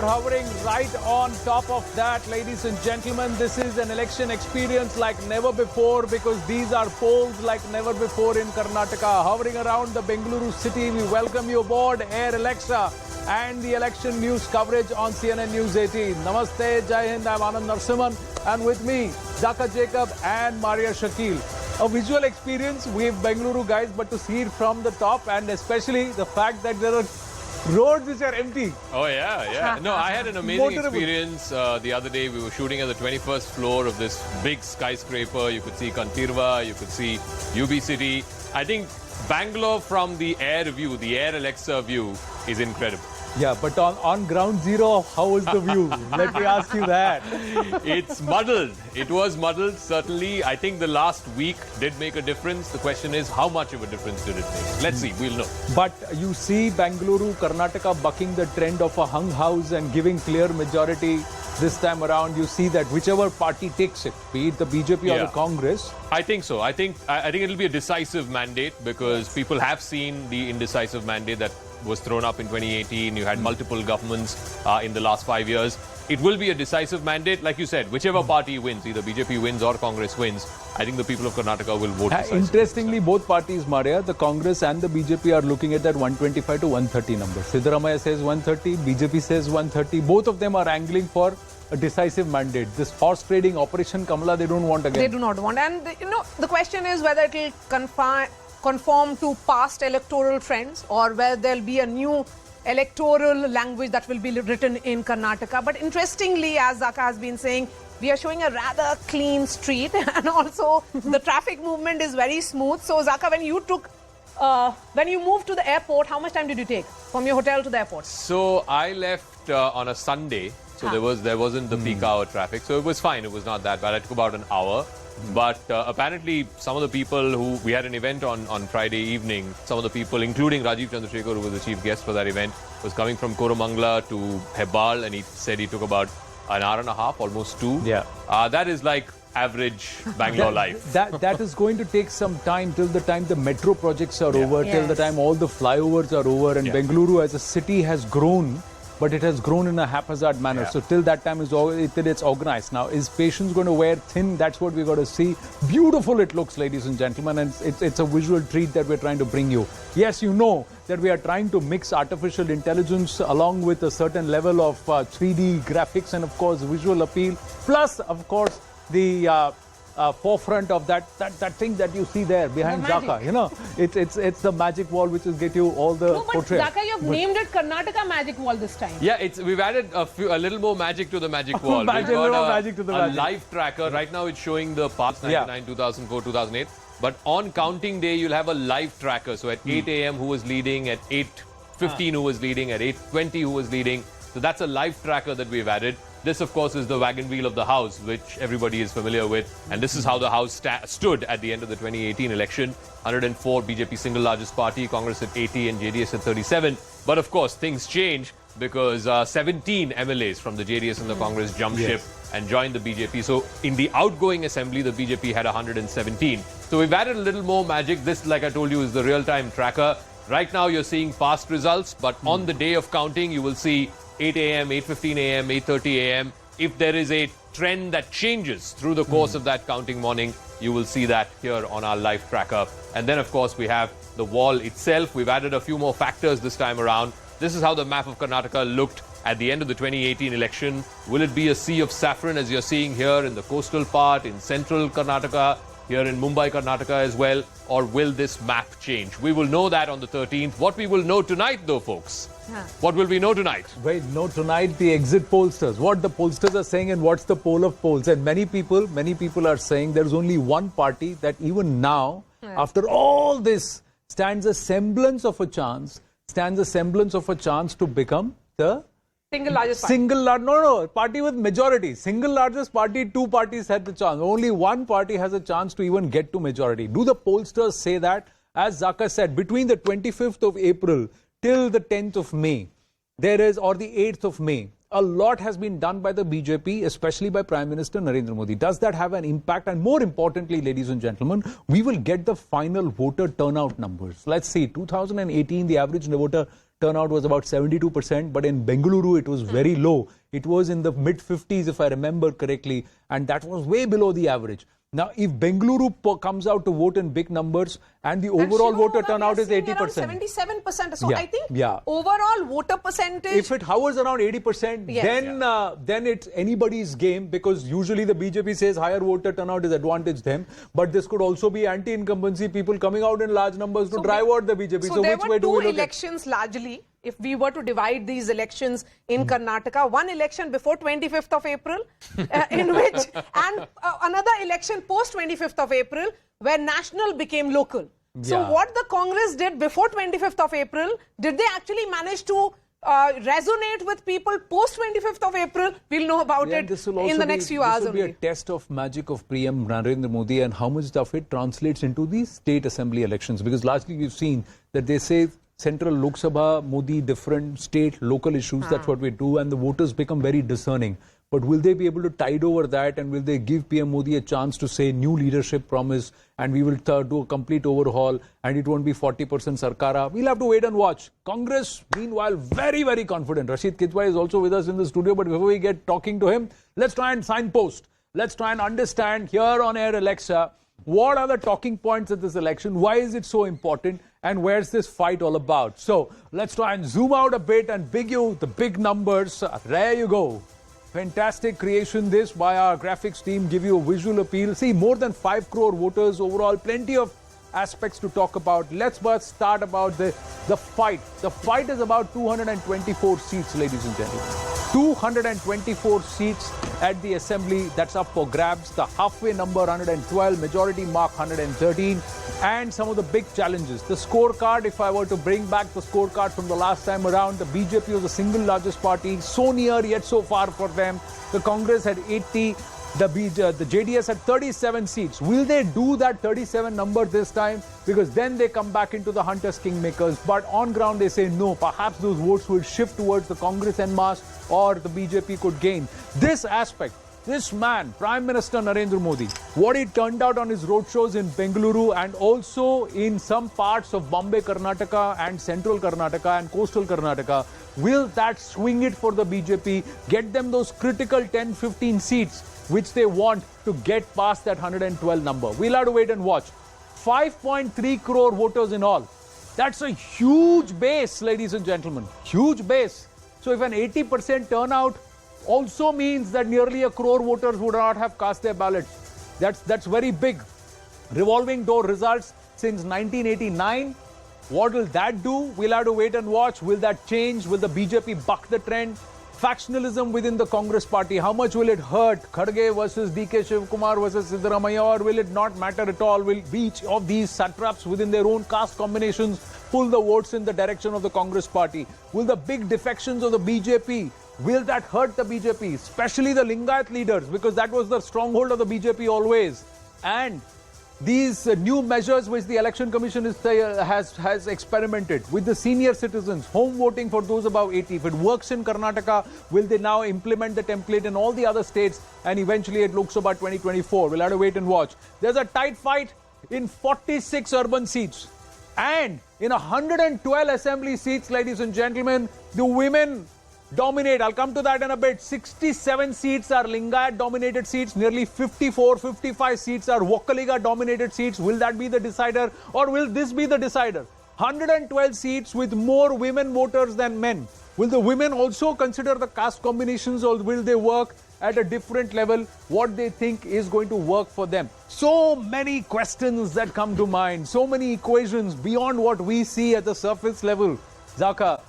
hovering right on top of that, ladies and gentlemen. This is an election experience like never before because these are polls like never before in Karnataka. Hovering around the Bengaluru city, we welcome you aboard Air Alexa and the election news coverage on CNN News 18. Namaste, Jai Hind, I'm Anand Narsimhan, and with me, Zaka Jacob and Maria Shakil. A visual experience, we have Bengaluru guys, but to see it from the top and especially the fact that there are roads which are empty. Oh, yeah. No, I had an amazing experience the other day. We were shooting at the 21st floor of this big skyscraper. You could see Kantirva, you could see UB City. I think Bangalore from the air view, the Air Alexa view, is incredible. Yeah, but on ground zero, how was the view? Let me ask you that. It's muddled. It was muddled, certainly. I think the last week did make a difference. The question is, how much of a difference did it make? Let's see, we'll know. But you see Bengaluru, Karnataka bucking the trend of a hung house and giving clear majority this time around. You see that whichever party takes it, be it the BJP or the Congress. I think so. I think it'll be a decisive mandate because people have seen the indecisive mandate that was thrown up in 2018. You had multiple governments in the last 5 years. It will be a decisive mandate. Like you said, whichever party wins, either BJP wins or Congress wins, I think the people of Karnataka will vote decisively. Interestingly, both parties, Maria, the Congress and the BJP are looking at that 125 to 130 number. Siddaramaiah says 130, BJP says 130. Both of them are angling for a decisive mandate. This horse trading Operation Kamala, they don't want again. They do not want. And, the question is whether it will conform to past electoral trends or whether there'll be a new electoral language that will be written in Karnataka. But interestingly, as Zaka has been saying, we are showing a rather clean street and also the traffic movement is very smooth. So Zaka, when you moved to the airport, how much time did you take from your hotel to the airport? So I left on a Sunday. So there wasn't the peak hour traffic. So it was fine. It was not that bad. I took about an hour. But apparently some of the people we had an event on Friday evening, some of the people, including Rajiv Chandrasekhar, who was the chief guest for that event, was coming from Koramangala to Hebbal, and he said he took about an hour and a half, almost 2. Yeah. That is like average Bangalore life. That is going to take some time till the time the metro projects are over, till the time all the flyovers are over, and Bengaluru as a city has grown. But it has grown in a haphazard manner. So till that time it's organized. Now, is patience going to wear thin? That's what we've got to see. Beautiful it looks, ladies and gentlemen. And it's a visual treat that we're trying to bring you. Yes, you know that we are trying to mix artificial intelligence along with a certain level of 3D graphics and, of course, visual appeal. Plus, of course, the forefront of that thing that you see there behind Zaka, it's the magic wall which will get you all the portrayal. Zaka, you've named it Karnataka Magic Wall this time. Yeah, we've added a little more magic to the magic wall. We've got a live tracker. Right now it's showing the parts 99, 2004, 2008. But on counting day, you'll have a live tracker. So at 8 a.m. who was leading, at 8:15 who was leading, at 8:20 who was leading. So that's a live tracker that we've added. This, of course, is the wagon wheel of the House, which everybody is familiar with. And this is how the House stood at the end of the 2018 election. 104, BJP single largest party, Congress at 80 and JDS at 37. But, of course, things change because 17 MLAs from the JDS and the Congress jumped ship and joined the BJP. So in the outgoing assembly, the BJP had 117. So we've added a little more magic. This, like I told you, is the real-time tracker. Right now, you're seeing past results. But on the day of counting, you will see 8 a.m., 8:15 a.m., 8:30 a.m. If there is a trend that changes through the course of that counting morning, you will see that here on our live tracker. And then, of course, we have the wall itself. We've added a few more factors this time around. This is how the map of Karnataka looked at the end of the 2018 election. Will it be a sea of saffron, as you're seeing here in the coastal part, in central Karnataka, here in Mumbai, Karnataka as well? Or will this map change? We will know that on the 13th. What we will know tonight, though, folks. What will we know tonight? Wait, know tonight the exit pollsters. What the pollsters are saying and what's the poll of polls. And many people are saying there's only one party that even now, after all this, stands a semblance of a chance to become the single largest party. Party with majority. Single largest party, 2 parties had the chance. Only one party has a chance to even get to majority. Do the pollsters say that? As Zaka said, between the 25th of April till the 10th of May, or the 8th of May, a lot has been done by the BJP, especially by Prime Minister Narendra Modi. Does that have an impact? And more importantly, ladies and gentlemen, we will get the final voter turnout numbers. Let's see, 2018, the average voter turnout was about 72%, but in Bengaluru it was very low. It was in the mid-50s, if I remember correctly, and that was way below the average. Now, if Bengaluru comes out to vote in big numbers and the overall voter turnout is 80%. 77%. So Yeah, I think yeah. overall voter percentage. If it hovers around 80%, Yes. then it's anybody's game, because usually the BJP says higher voter turnout is advantage them. But this could also be anti-incumbency, people coming out in large numbers to drive out the BJP. So there which were way do two we look elections largely. If we were to divide these elections in Karnataka, one election before 25th of April, in which, and another election post 25th of April, where national became local. So Yeah. what the Congress did before 25th of April, did they actually manage to resonate with people post 25th of April? We'll know about it this will also in the next few hours This will be only. a test of magic of PM Narendra Modi and how much of it translates into the state assembly elections. Because largely we've seen that they say central Lok Sabha, Modi, different state, local issues, that's what we do, and the voters become very discerning. But will they be able to tide over that, and will they give PM Modi a chance to say new leadership promise, and we will do a complete overhaul, and it won't be 40% Sarkara? We'll have to wait and watch. Congress, meanwhile, very, very confident. Rashid Kitwai is also with us in the studio, but before we get talking to him, let's try and signpost. Let's try and understand here on Air Alexa, what are the talking points at this election? Why is it so important? And where's this fight all about? So let's try and zoom out a bit and big you the big numbers. There you go. Fantastic creation this by our graphics team. Give you a visual appeal. See, more than 5 crore voters overall. Plenty of aspects to talk about. Let's first start about the fight. The fight is about 224 seats, ladies and gentlemen. 224 seats at the assembly. That's up for grabs. The halfway number 112, majority mark 113, and some of the big challenges. The scorecard, if I were to bring back the scorecard from the last time around, the BJP was the single largest party, so near yet so far for them. The Congress had 80. The JDS had 37 seats. Will they do that 37 number this time? Because then they come back into the Hunters Kingmakers. But on ground they say no. Perhaps those votes will shift towards the Congress en masse, or the BJP could gain. This aspect, this man, Prime Minister Narendra Modi, what he turned out on his roadshows in Bengaluru and also in some parts of Bombay, Karnataka and central Karnataka and coastal Karnataka, will that swing it for the BJP, get them those critical 10-15 seats which they want to get past that 112 number? We'll have to wait and watch. 5.3 crore voters in all. That's a huge base, ladies and gentlemen. Huge base. So if an 80% turnout also means that nearly 1 crore voters would not have cast their ballots. That's very big. Revolving door results since 1989. What will that do? We'll have to wait and watch. Will that change? Will the BJP buck the trend? Factionalism within the Congress party, how much will it hurt? Kharge versus DK Shivkumar versus Siddaramaiah, or will it not matter at all? Will each of these satraps within their own caste combinations pull the votes in the direction of the Congress party? Will the big defections of the BJP, will that hurt the BJP, especially the Lingayat leaders, because that was the stronghold of the BJP always? And these new measures which the Election Commission has experimented with the senior citizens, home voting for those above 80. If it works in Karnataka, will they now implement the template in all the other states and eventually at Lok Sabha 2024? We'll have to wait and watch. There's a tight fight in 46 urban seats. And in 112 assembly seats, ladies and gentlemen, the women dominate. I'll come to that in a bit. 67 seats are Lingayat dominated seats. Nearly 55 seats are Vokkaliga dominated seats. Will that be the decider, or will this be the decider? 112 seats with more women voters than men. Will the women also consider the caste combinations, or will they work at a different level? What they think is going to work for them? So many questions that come to mind. So many equations beyond what we see at the surface level. Zaka,